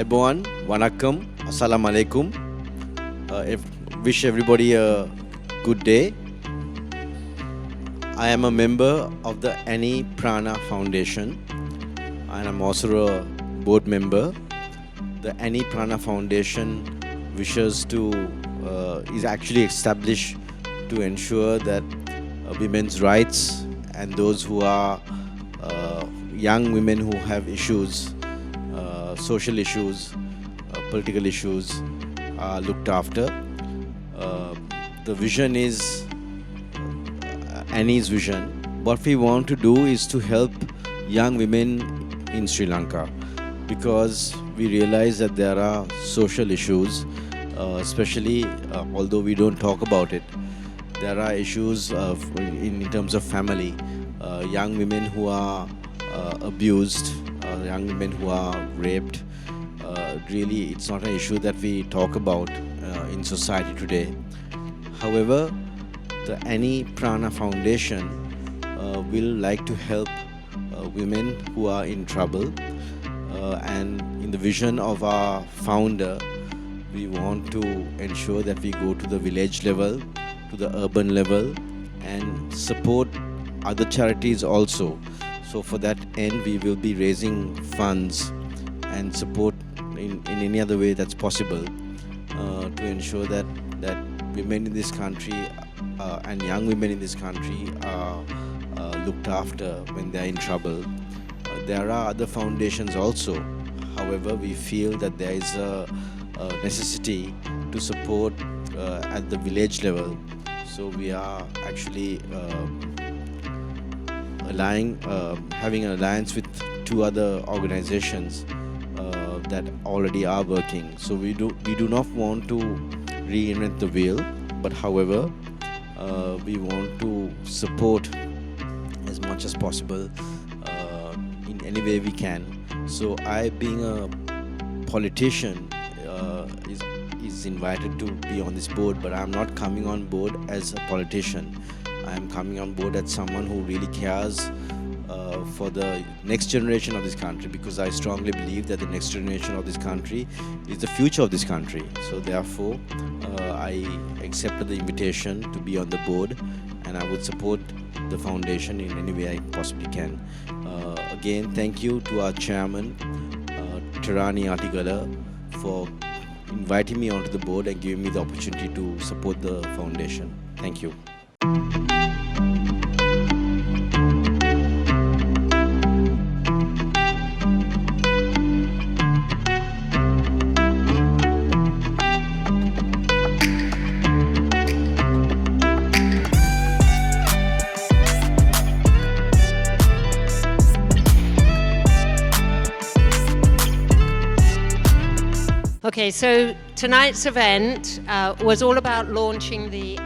Aiboan, Vanakkam, Assalamu alaikum. Wish everybody a good day. I am a member of the Prana Foundation and I'm also a board member. The Prana Foundation wishes to is actually established to ensure that women's rights and those who are young women who have issues, social issues, political issues are looked after. The vision is Annie's vision. What we want to do is to help young women in Sri Lanka because we realize that there are social issues, especially although we don't talk about it. There are issues in terms of family, young women who are abused, young women who are raped. Really, it's not an issue that we talk about in society today. However, the Prana Foundation will like to help women who are in trouble. And in the vision of our founder, we want to ensure that we go to the village level, to the urban level, and support other charities also. So for that end, we will be raising funds and support in any other way that's possible to ensure that women in this country and young women in this country are looked after when they're in trouble. There are other foundations also. However, we feel that there is a necessity to support at the village level. So we are actually having an alliance with two other organizations that already are working. So we do not want to reinvent the wheel, but however, we want to support as much as possible in any way we can. So I, being a politician, is invited to be on this board, but I'm not coming on board as a politician. I am coming on board as someone who really cares for the next generation of this country, because I strongly believe that the next generation of this country is the future of this country. So therefore, I accepted the invitation to be on the board, and I would support the foundation in any way I possibly can. Again, thank you to our chairman, Tirani Artigala, for inviting me onto the board and giving me the opportunity to support the foundation. Thank you. Okay, so tonight's event was all about launching the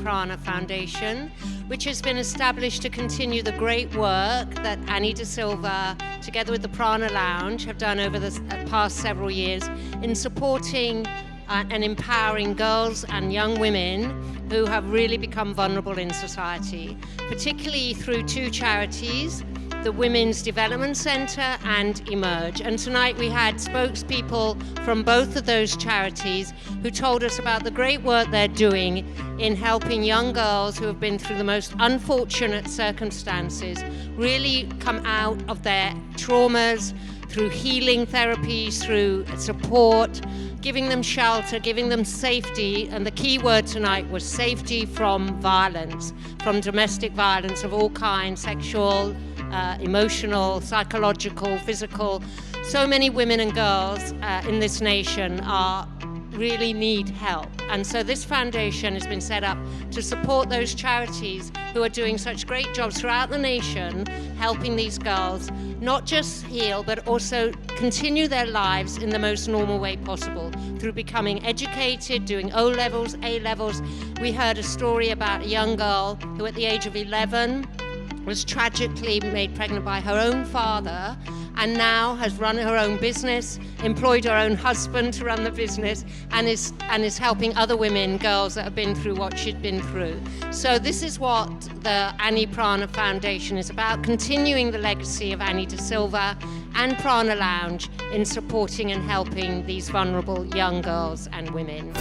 Prana Foundation, which has been established to continue the great work that Annie De Silva, together with the Prana Lounge, have done over the past several years in supporting and empowering girls and young women who have really become vulnerable in society, particularly through two charities, the Women's Development Centre and Emerge. And tonight we had spokespeople from both of those charities who told us about the great work they're doing in helping young girls who have been through the most unfortunate circumstances really come out of their traumas through healing therapies, through support, giving them shelter, giving them safety. And the key word tonight was safety from violence, from domestic violence of all kinds, sexual, emotional, psychological, physical. So many women and girls in this nation are really need help. And so this foundation has been set up to support those charities who are doing such great jobs throughout the nation, helping these girls not just heal, but also continue their lives in the most normal way possible through becoming educated, doing O-levels, A-levels. We heard a story about a young girl who at the age of 11 was tragically made pregnant by her own father, and now has run her own business, employed her own husband to run the business, and is helping other women, girls that have been through what she'd been through. So this is what the Annie Prana Foundation is about, continuing the legacy of Annie De Silva and Prana Lounge in supporting and helping these vulnerable young girls and women.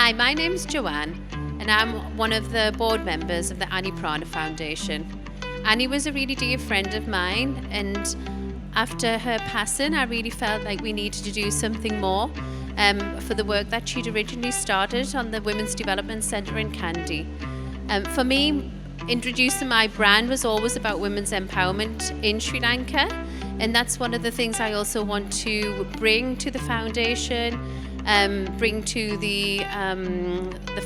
Hi, my name's Joanne, and I'm one of the board members of the Annie Prana Foundation. Annie was a really dear friend of mine, and after her passing, I really felt like we needed to do something more for the work that she'd originally started on the Women's Development Centre in Kandy. For me, introducing my brand was always about women's empowerment in Sri Lanka, and that's one of the things I also want to bring to the foundation, bring to the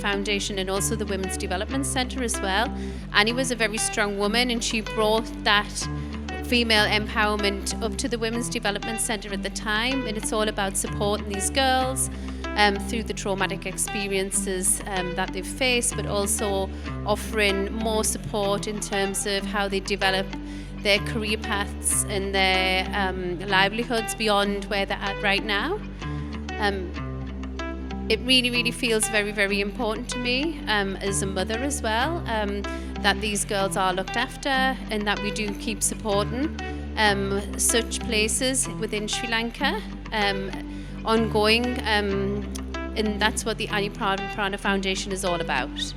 foundation and also the Women's Development Centre as well. Annie was a very strong woman, and she brought that female empowerment up to the Women's Development Centre at the time, and it's all about supporting these girls, through the traumatic experiences that they've faced, but also offering more support in terms of how they develop their career paths and their livelihoods beyond where they're at right now. It really, really feels very, very important to me as a mother as well, that these girls are looked after and that we do keep supporting such places within Sri Lanka ongoing, and that's what the Prana Foundation is all about.